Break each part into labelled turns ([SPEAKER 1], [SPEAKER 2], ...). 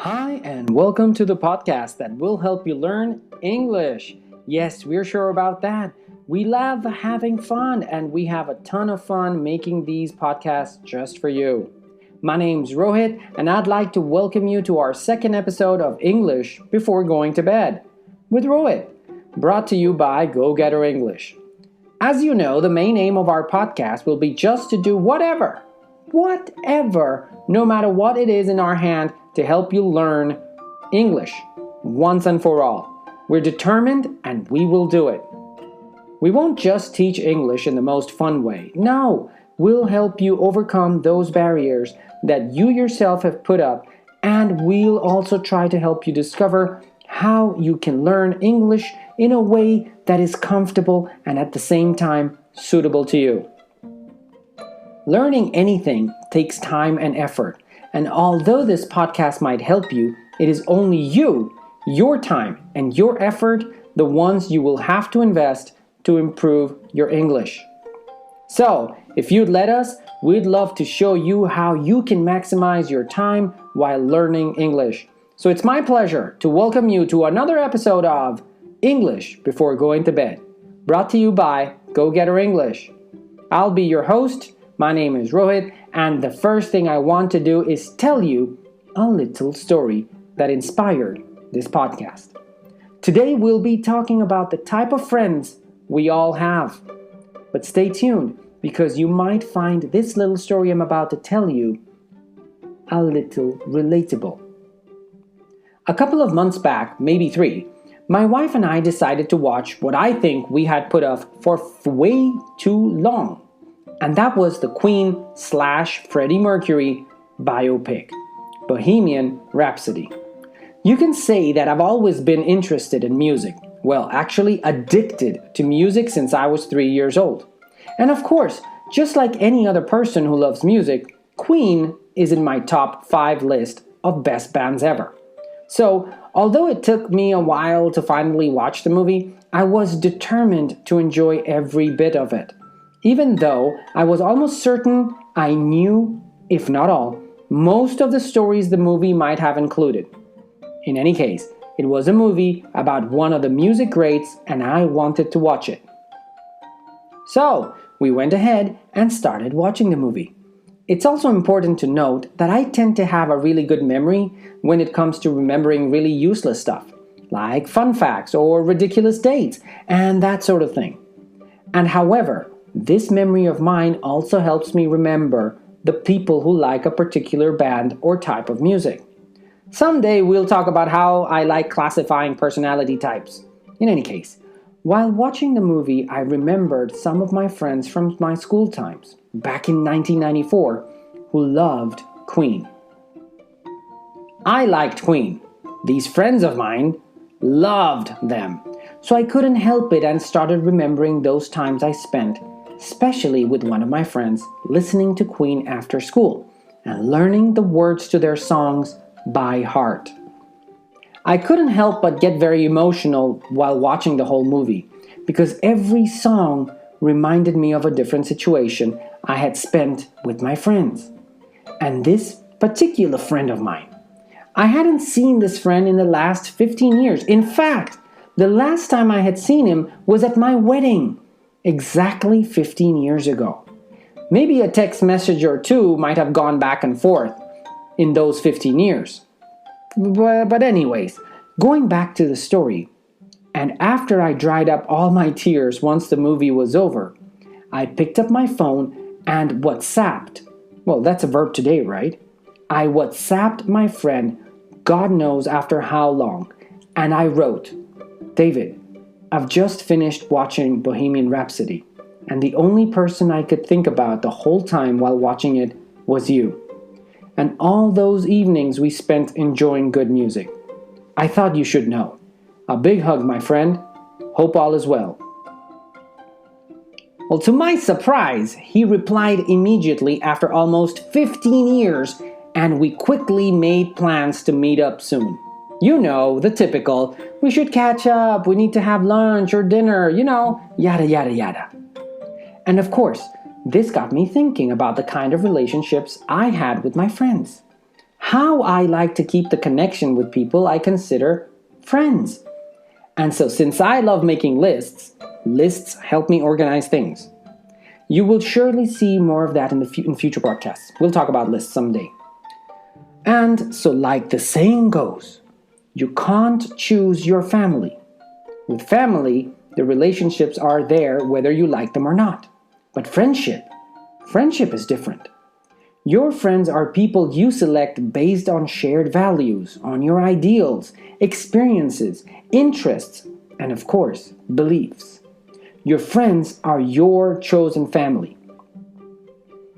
[SPEAKER 1] Hi, and welcome to the podcast that will help you learn English. Yes, we're sure about that. We love having fun, and we have a ton of fun making these podcasts just for you. My name's Rohit, and I'd like to welcome you to our second episode of English Before Going to Bed with Rohit, brought to you by Go Getter English. As you know, the main aim of our podcast will be just to do whatever, no matter what it is in our hand, to help you learn English once and for all. We're determined and we will do it. We won't just teach English in the most fun way. No, we'll help you overcome those barriers that you yourself have put up, and we'll also try to help you discover how you can learn English in a way that is comfortable and at the same time suitable to you. Learning anything takes time and effort. And although this podcast might help you, it is only you, your time, and your effort, the ones you will have to invest to improve your English. So, if you'd let us, we'd love to show you how you can maximize your time while learning English. So it's my pleasure to welcome you to another episode of English Before Going to Bed, brought to you by Go Getter English. I'll be your host. My name is Rohit, and the first thing I want to do is tell you a little story that inspired this podcast. Today we'll be talking about the type of friends we all have. But stay tuned, because you might find this little story I'm about to tell you a little relatable. A couple of months back, maybe 3, my wife and I decided to watch what I think we had put off for way too long. And that was the Queen/Freddie Mercury biopic, Bohemian Rhapsody. You can say that I've always been interested in music. Well, actually addicted to music since I was 3 years old. And of course, just like any other person who loves music, Queen is in my top 5 list of best bands ever. So, although it took me a while to finally watch the movie, I was determined to enjoy every bit of it. Even though I was almost certain I knew, if not all, most of the stories the movie might have included. In any case, it was a movie about one of the music greats, and I wanted to watch it. So, we went ahead and started watching the movie. It's also important to note that I tend to have a really good memory when it comes to remembering really useless stuff, like fun facts or ridiculous dates, and that sort of thing. And however, this memory of mine also helps me remember the people who like a particular band or type of music. Someday we'll talk about how I like classifying personality types. In any case, while watching the movie, I remembered some of my friends from my school times, back in 1994, who loved Queen. I liked Queen. These friends of mine loved them. So I couldn't help it and started remembering those times I spent, especially with one of my friends, listening to Queen after school and learning the words to their songs by heart. I couldn't help but get very emotional while watching the whole movie, because every song reminded me of a different situation I had spent with my friends. And this particular friend of mine, I hadn't seen this friend in the last 15 years. In fact, the last time I had seen him was at my wedding. Exactly 15 years ago. Maybe a text message or two might have gone back and forth in those 15 years. But anyways, going back to the story, and after I dried up all my tears once the movie was over, I picked up my phone and WhatsApped. Well, that's a verb today, right? I WhatsApped my friend, God knows after how long, and I wrote, David, I've just finished watching Bohemian Rhapsody, and the only person I could think about the whole time while watching it was you. And all those evenings we spent enjoying good music. I thought you should know. A big hug, my friend. Hope all is well. Well, to my surprise, he replied immediately after almost 15 years, and we quickly made plans to meet up soon. You know, the typical, we should catch up, we need to have lunch or dinner, yada yada yada. And of course, this got me thinking about the kind of relationships I had with my friends. How I like to keep the connection with people I consider friends. And so, since I love making lists, lists help me organize things. You will surely see more of that in future podcasts. We'll talk about lists someday. And so, like the saying goes, you can't choose your family. With family, the relationships are there whether you like them or not. But friendship is different. Your friends are people you select based on shared values, on your ideals, experiences, interests, and of course, beliefs. Your friends are your chosen family.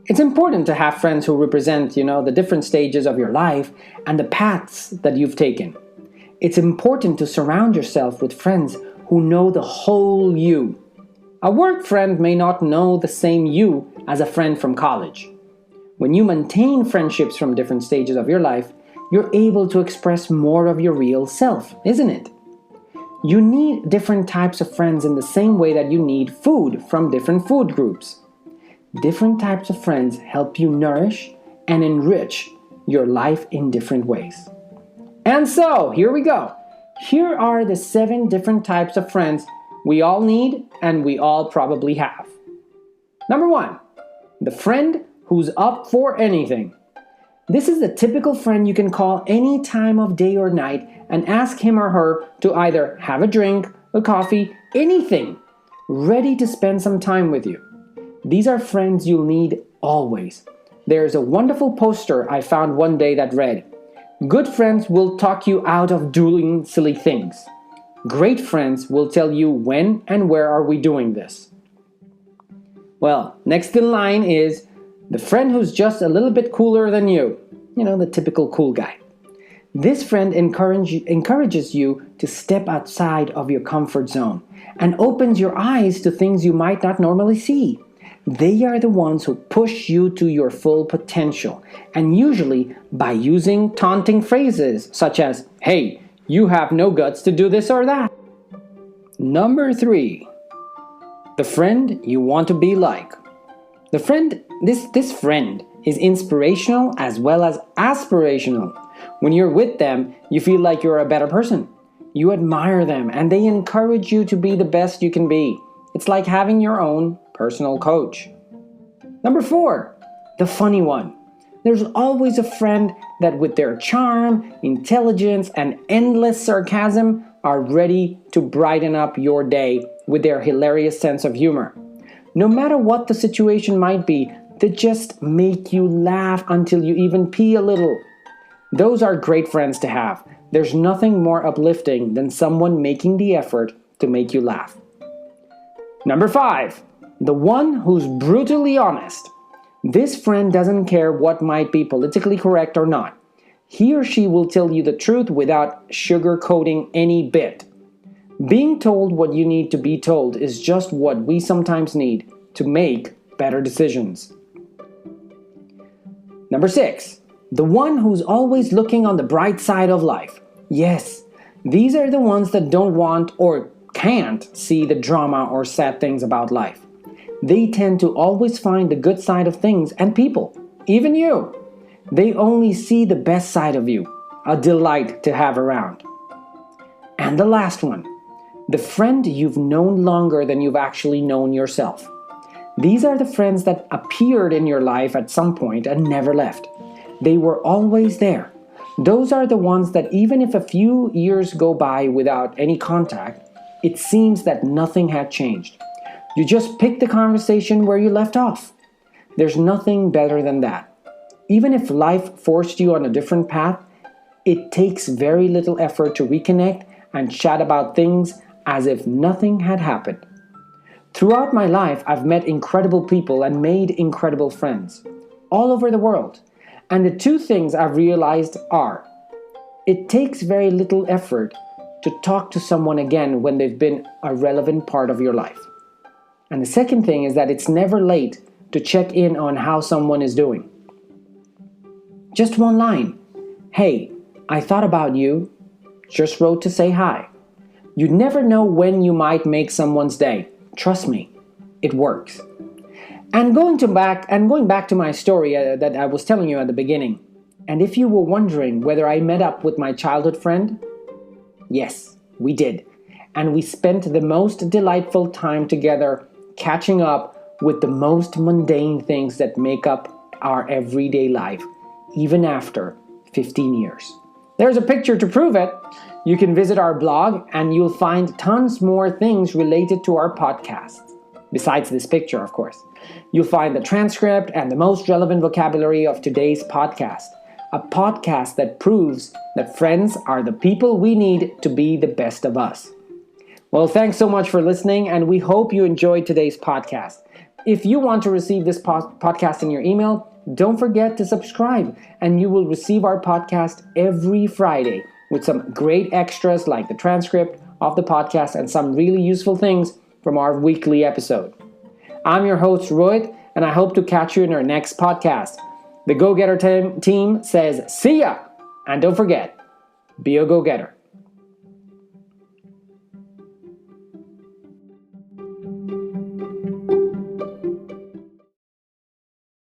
[SPEAKER 1] It's important to have friends who represent, the different stages of your life and the paths that you've taken. It's important to surround yourself with friends who know the whole you. A work friend may not know the same you as a friend from college. When you maintain friendships from different stages of your life, you're able to express more of your real self, isn't it? You need different types of friends in the same way that you need food from different food groups. Different types of friends help you nourish and enrich your life in different ways. And so, here we go. Here are the 7 different types of friends we all need and we all probably have. Number 1, the friend who's up for anything. This is the typical friend you can call any time of day or night and ask him or her to either have a drink, a coffee, anything, ready to spend some time with you. These are friends you'll need always. There's a wonderful poster I found one day that read, "Good friends will talk you out of doing silly things. Great friends will tell you when and where are we doing this." Well, next in line is the friend who's just a little bit cooler than you. The typical cool guy. This friend encourages you to step outside of your comfort zone and opens your eyes to things you might not normally see. They are the ones who push you to your full potential, and usually by using taunting phrases such as, "Hey, you have no guts to do this or that." Number 3, the friend you want to be like. This friend is inspirational as well as aspirational. When you're with them, you feel like you're a better person. You admire them and they encourage you to be the best you can be. It's like having your own personal coach. Number 4, the funny one. There's always a friend that with their charm, intelligence, and endless sarcasm are ready to brighten up your day with their hilarious sense of humor. No matter what the situation might be, they just make you laugh until you even pee a little. Those are great friends to have. There's nothing more uplifting than someone making the effort to make you laugh. Number 5, the one who's brutally honest. This friend doesn't care what might be politically correct or not. He or she will tell you the truth without sugarcoating any bit. Being told what you need to be told is just what we sometimes need to make better decisions. Number 6, the one who's always looking on the bright side of life. Yes, these are the ones that don't want or can't see the drama or sad things about life. They tend to always find the good side of things and people, even you. They only see the best side of you, a delight to have around. And the last one, the friend you've known longer than you've actually known yourself. These are the friends that appeared in your life at some point and never left. They were always there. Those are the ones that even if a few years go by without any contact, it seems that nothing had changed. You just pick the conversation where you left off. There's nothing better than that. Even if life forced you on a different path, it takes very little effort to reconnect and chat about things as if nothing had happened. Throughout my life, I've met incredible people and made incredible friends all over the world. And the 2 things I've realized are, it takes very little effort to talk to someone again when they've been a relevant part of your life. And the second thing is that it's never late to check in on how someone is doing. Just one line. "Hey, I thought about you. Just wrote to say hi." You never know when you might make someone's day. Trust me, it works. And going back to my story that I was telling you at the beginning, And if you were wondering whether I met up with my childhood friend, yes, we did. And we spent the most delightful time together catching up with the most mundane things that make up our everyday life, even after 15 years. There's a picture to prove it. You can visit our blog and you'll find tons more things related to our podcast. Besides this picture, of course. You'll find the transcript and the most relevant vocabulary of today's podcast. A podcast that proves that friends are the people we need to be the best of us. Well, thanks so much for listening, and we hope you enjoyed today's podcast. If you want to receive this podcast in your email, don't forget to subscribe, and you will receive our podcast every Friday with some great extras like the transcript of the podcast and some really useful things from our weekly episode. I'm your host, Rohit, and I hope to catch you in our next podcast. The Go Getter team says, see ya! And don't forget, be a go-getter.